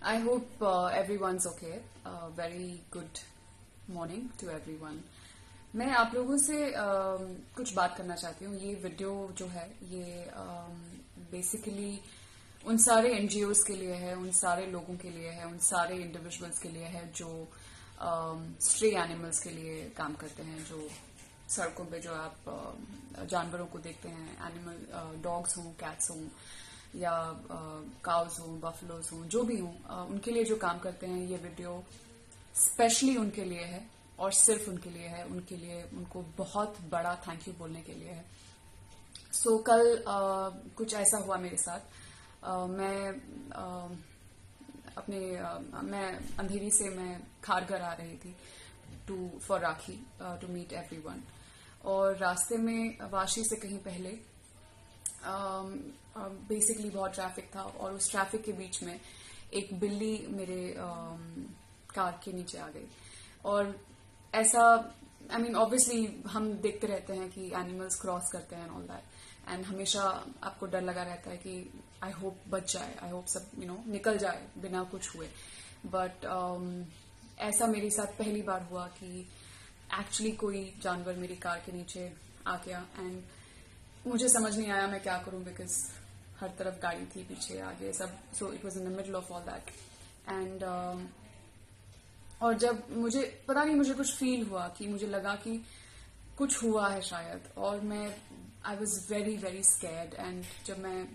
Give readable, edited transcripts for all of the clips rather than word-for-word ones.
I hope everyone's okay. Very good morning to everyone. मैं आप लोगों से कुछ बात करना चाहती हूँ. ये वीडियो जो है ये बेसिकली उन सारे एनजीओज के लिए है, उन सारे लोगों के लिए है, उन सारे इंडिविजुअल्स के लिए है जो स्ट्रे एनिमल्स के लिए काम करते हैं, जो सड़कों पे जो आप जानवरों को देखते हैं, एनिमल डॉग्स हों, कैट्स हों या काउज हों, बफलोज हों, जो भी हों, उनके लिए जो काम करते हैं. ये वीडियो स्पेशली उनके लिए है और सिर्फ उनके लिए है. उनके लिए उनको बहुत बड़ा थैंक यू बोलने के लिए है. सो कल कुछ ऐसा हुआ मेरे साथ. मैं अंधेरी से मैं खारघर आ रही थी for Rakhi to meet everyone. और रास्ते में वाशी से कहीं पहले बेसिकली बहुत ट्रैफिक था और उस ट्रैफिक के बीच में एक बिल्ली मेरे कार के नीचे आ गई. और ऐसा ऑब्वियसली हम देखते रहते हैं कि एनिमल्स क्रॉस करते हैं ऑल दैट, एंड हमेशा आपको डर लगा रहता है कि आई होप बच जाए, आई होप सब निकल जाए बिना कुछ हुए. बट ऐसा मेरे साथ पहली बार हुआ कि एक्चुअली कोई जानवर मेरी कार के नीचे आ गया एंड मुझे समझ नहीं आया मैं क्या करूं, बिकॉज हर तरफ गाड़ी थी, पीछे आगे सब. So it was in the middle of all that. And और जब मुझे पता नहीं, मुझे कुछ फील हुआ कि मुझे लगा कि कुछ हुआ है शायद, और I was very very scared. And जब मैं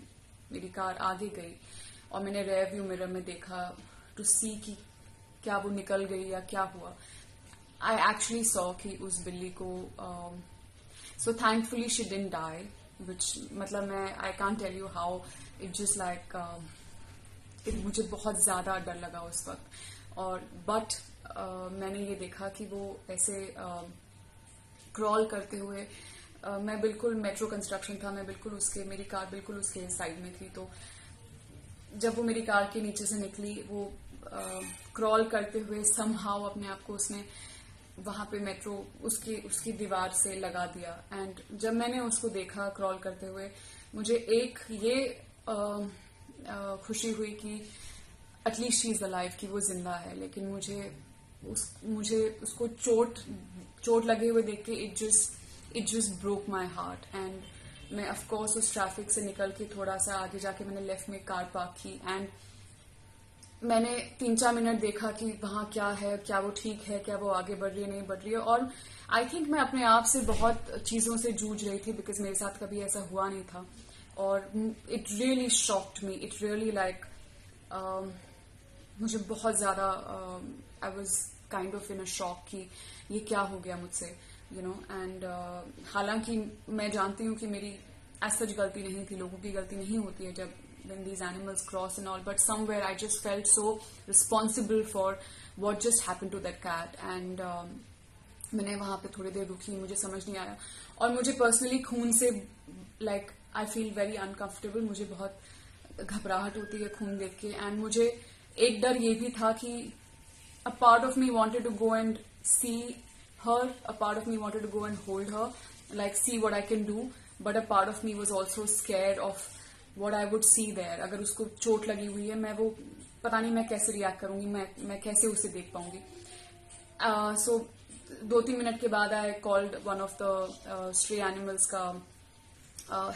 मेरी कार आगे गई और मैंने रेयर व्यू मिरर में देखा टू सी कि क्या वो निकल गई या क्या हुआ, आई एक्चुअली सॉ कि उस बिल्ली को so thankfully she didn't die, which मतलब मैं I can't tell you how it just like मुझे बहुत ज्यादा डर लगा उस वक्त. और बट मैंने ये देखा कि वो ऐसे क्रॉल करते हुए मैं बिल्कुल मेट्रो कंस्ट्रक्शन था, मैं बिल्कुल उसके, मेरी कार बिल्कुल उसके साइड में थी. तो जब वो मेरी कार के नीचे से निकली, वो क्रॉल करते हुए समहाउ अपने आप को उसने वहां पे मेट्रो उसकी दीवार से लगा दिया. एंड जब मैंने उसको देखा क्रॉल करते हुए, मुझे एक ये खुशी हुई कि एटलीस्ट शी इज अलाइव, कि वो जिंदा है. लेकिन मुझे उसको चोट लगे हुए देख के it just broke my heart. And मैं ऑफ कोर्स उस ट्रैफिक से निकल के थोड़ा सा आगे जाके मैंने लेफ्ट में कार पार्क की एंड मैंने 3-4 मिनट देखा कि वहां क्या है, क्या वो ठीक है, क्या वो आगे बढ़ रही है, नहीं बढ़ रही है. और आई थिंक मैं अपने आप से बहुत चीजों से जूझ रही थी, बिकॉज मेरे साथ कभी ऐसा हुआ नहीं था. और it really shocked me, it really like मुझे बहुत ज्यादा I was kind of in a shock कि ये क्या हो गया मुझसे, एंड हालांकि मैं जानती हूँ कि मेरी एज सच गलती नहीं थी, लोगों की गलती नहीं होती है जब when these animals cross and all, but somewhere I just felt so responsible for what just happened to that cat. And मैंने वहां पे थोड़ी देर रुकी, मुझे समझ नहीं आया. और मुझे पर्सनली खून से like I feel very uncomfortable, मुझे बहुत घबराहट होती है खून देख के. एंड मुझे एक डर ये भी था कि a part of me wanted to go and see her, a part of me wanted to go and hold her, like see what I can do, but a part of me was also scared of what I would see there. अगर उसको चोट लगी हुई है, मैं वो पता नहीं मैं कैसे रिएक्ट करूंगी, मैं कैसे उसे देख पाऊंगी. सो 2-3 मिनट के बाद I called one of the stray animals का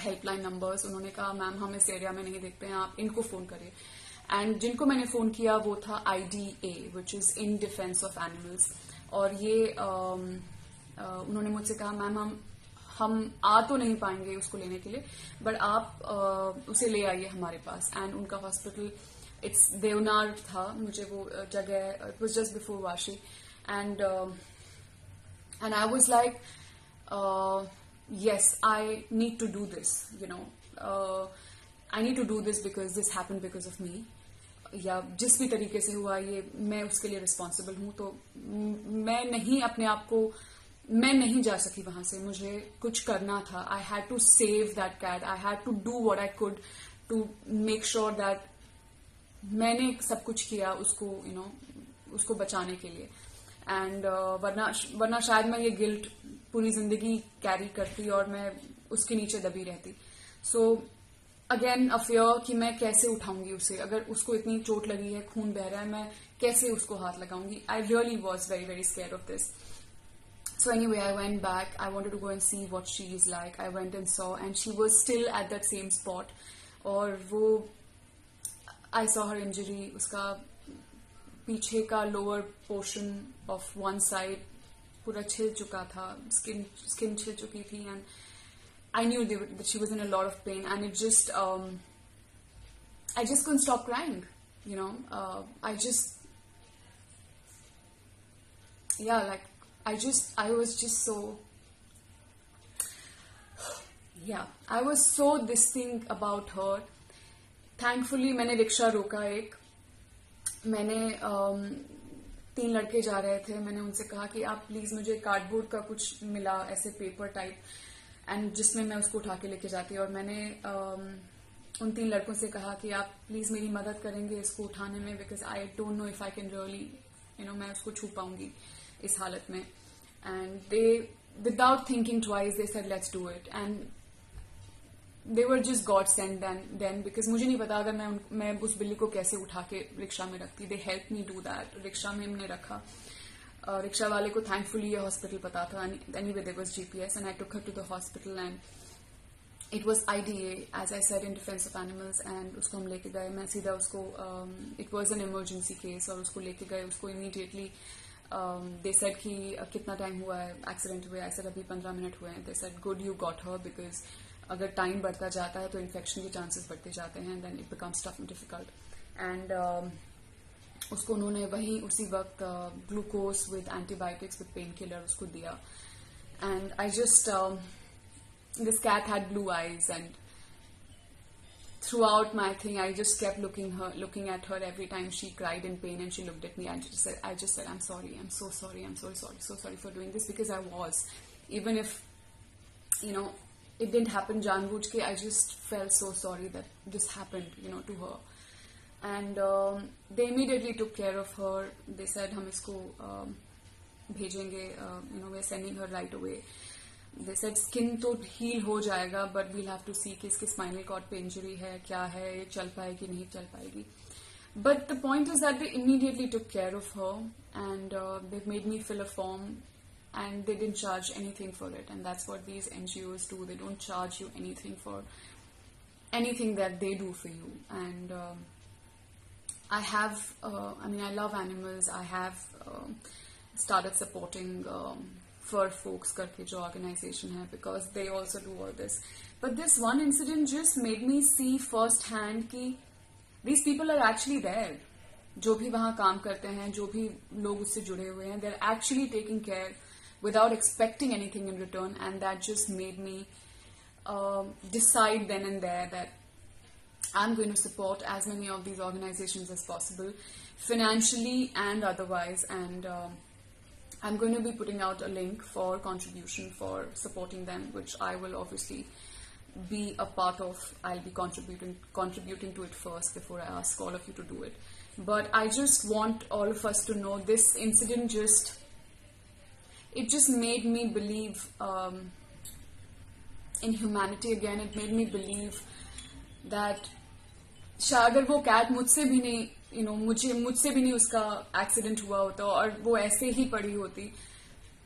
हेल्पलाइन नंबर्स. उन्होंने कहा मैम हम इस एरिया में नहीं देखते हैं, आप इनको फोन करिए. एंड जिनको मैंने फोन किया वो था IDA, which is in defence of animals. और ये उन्होंने मुझसे कहा मैम हम आ तो नहीं पाएंगे उसको लेने के लिए, बट आप उसे ले आइए हमारे पास. एंड उनका हॉस्पिटल इट्स देवनार था, मुझे वो जगह, it was just before Vashi. And I was like yes, I need to do this, I need to do this because this happened because of me. या जिस भी तरीके से हुआ ये मैं उसके लिए रिस्पॉन्सिबल हूं. तो मैं नहीं अपने आप को, मैं नहीं जा सकी वहां से, मुझे कुछ करना था. I had to save that cat, I had to do what I could to make sure that मैंने सब कुछ किया उसको उसको बचाने के लिए. एंड वरना शायद मैं ये गिल्ट पूरी जिंदगी कैरी करती और मैं उसके नीचे दबी रहती. सो अगेन अ फियर कि मैं कैसे उठाऊंगी उसे, अगर उसको इतनी चोट लगी है, खून बह रहा है, मैं कैसे उसको हाथ लगाऊंगी. I really was very very scared of this. So anyway, I went back. I wanted to go and see what she is like. I went and saw, and she was still at that same spot. और वो, I saw her injury. उसका पीछे का lower portion of one side पूरा छिल चुका था. Skin छिल चुकी थी, and I knew that she was in a lot of pain, and it just, I just couldn't stop crying. You know, I was just so, I was so this thing about her. Thankfully, मैंने rickshaw रोका एक. मैंने 3 लड़के जा रहे थे. मैंने उनसे कहा कि आप प्लीज, मुझे कार्डबोर्ड का कुछ मिला ऐसे पेपर टाइप, एंड जिसमें मैं उसको उठा के लेके जाती. और मैंने उन 3 लड़कों से कहा कि आप प्लीज मेरी मदद करेंगे इसको उठाने में, because I don't know if I can really, मैं उसको छू पाऊंगी इस हालत में. And they, without thinking twice, they said let's do it. And they were just godsend then, because मुझे नहीं पता अगर मैं उस बिल्ली को कैसे उठा के रिक्शा में रखती. They help me do that. Rickshaw में हमने रखा. रिक्शा वाले को थैंकफुली ये हॉस्पिटल पता था. Anyway there was GPS, and I took her to the hospital, and it was IDA, as I said, in defence of animals. एंड उसको हम लेके गए. मैं सीधा उसको, it was an emergency case, और उसको लेके गए. उसको इमीडिएटली दे सेड कि कितना टाइम हुआ है एक्सीडेंट हुए. आई सेड अभी 15 मिनट हुए हैं. They said good you got her, because अगर टाइम बढ़ता जाता है तो इन्फेक्शन के चांसेस बढ़ते जाते हैं, then it becomes tough and difficult. And उसको उन्होंने वहीं उसी वक्त glucose with antibiotics with painkiller उसको दिया. And I just, this cat had blue eyes, and throughout my thing I just kept looking at her every time she cried in pain and she looked at me. I just said I'm sorry, I'm so sorry, I'm so sorry for doing this, because I was, even if it didn't happen janbujh ke, I just felt so sorry that this happened to her. And they immediately took care of her. They said hum isko bhejenge, we're sending her right away. They said skin तो heal हो जाएगा, but we'll have to सी कि इसके spinal cord पे injury है, क्या है, ये चल पाएगी नहीं चल पाएगी. But the point is that they immediately took care of her, and they made me fill a form, and they didn't charge anything for it. And that's what these NGOs do. They don't charge you anything for anything that they do for you. And I have, I love animals. I have started supporting Fur Folks करके जो organization है, because they also do all this. But this one incident just made me see first hand कि these people are actually there. जो भी वहाँ काम करते हैं, जो भी लोग उससे जुड़े हुए हैं, they're actually taking care without expecting anything in return. And that just made me decide then and there that I'm going to support as many of these organizations as possible, financially and otherwise. And I'm going to be putting out a link for contribution for supporting them, which I will obviously be a part of. I'll be contributing to it first before I ask all of you to do it. But I just want all of us to know this incident just made me believe in humanity again. It made me believe that अगर वो cat मुझसे भी नहीं, मुझसे भी नहीं उसका accident हुआ होता और वो ऐसे ही पड़ी होती,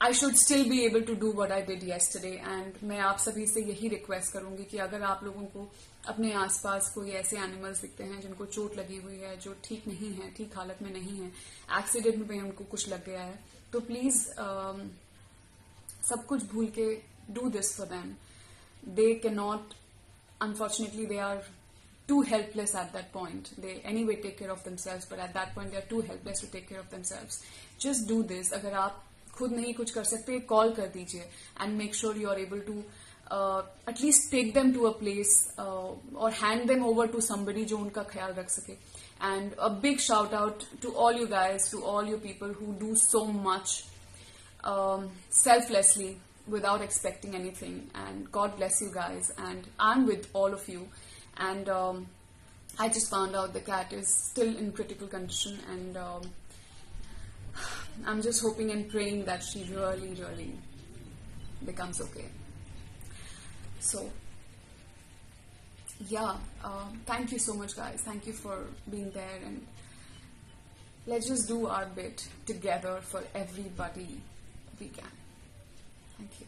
I should still be able to do what I did yesterday. And मैं आप सभी से यही रिक्वेस्ट करूंगी कि अगर आप लोगों को अपने आसपास कोई ऐसे एनिमल्स दिखते हैं जिनको चोट लगी हुई है, जो ठीक नहीं है, ठीक हालत में नहीं है, एक्सीडेंट में उनको कुछ लग गया है, तो प्लीज सब कुछ भूल के do this for them. They can not, unfortunately they are too helpless at that point. They anyway take care of themselves, but at that point they are too helpless to take care of themselves. Just do this. अगर आप खुद नहीं कुछ कर सकते, call कर दीजिए, and make sure you are able to at least take them to a place or hand them over to somebody जो उनका ख्याल रख सके. And a big shout out to all you guys, to all you people who do so much selflessly without expecting anything. And God bless you guys. And I'm with all of you. And I just found out the cat is still in critical condition, and I'm just hoping and praying that she really, really becomes okay. So, yeah, thank you so much, guys. Thank you for being there, and let's just do our bit together for everybody we can. Thank you.